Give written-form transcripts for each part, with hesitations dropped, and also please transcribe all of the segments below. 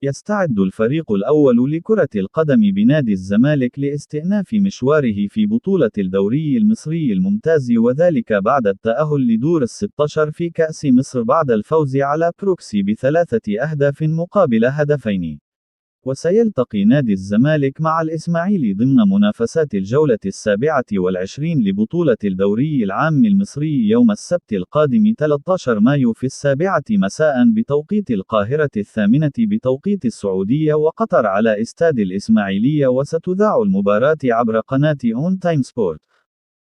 يستعد الفريق الأول لكرة القدم بنادي الزمالك لاستئناف مشواره في بطولة الدوري المصري الممتاز، وذلك بعد التأهل لدور ال16 في كأس مصر بعد الفوز على بروكسي ب3 أهداف مقابل هدفين. وسيلتقي نادي الزمالك مع الإسماعيلي ضمن منافسات الجولة ال27 لبطولة الدوري العام المصري يوم السبت القادم 13 مايو في 7 مساء بتوقيت القاهرة، 8 بتوقيت السعودية وقطر، على استاد الإسماعيلية، وستذاع المباراة عبر قناة أون تايم سبورت.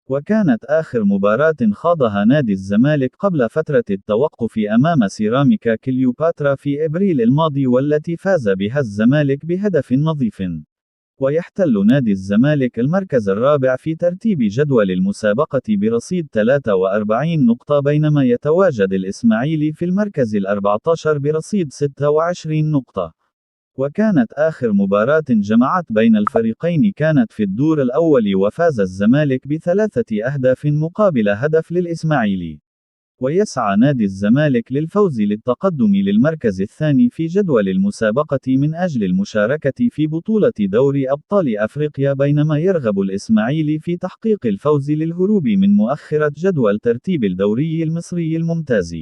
وكانت آخر مباراة خاضها نادي الزمالك قبل فترة التوقف أمام سيراميكا كليوباترا في إبريل الماضي، والتي فاز بها الزمالك بهدف نظيف. ويحتل نادي الزمالك المركز الرابع في ترتيب جدول المسابقة برصيد 43 نقطة، بينما يتواجد الإسماعيلي في المركز ال14 برصيد 26 نقطة. وكانت آخر مباراة جمعت بين الفريقين كانت في الدور الأول، وفاز الزمالك ب3 أهداف مقابل هدف للإسماعيلي. ويسعى نادي الزمالك للفوز للتقدم للمركز الثاني في جدول المسابقة من أجل المشاركة في بطولة دوري أبطال أفريقيا، بينما يرغب الإسماعيلي في تحقيق الفوز للهروب من مؤخرة جدول ترتيب الدوري المصري الممتاز.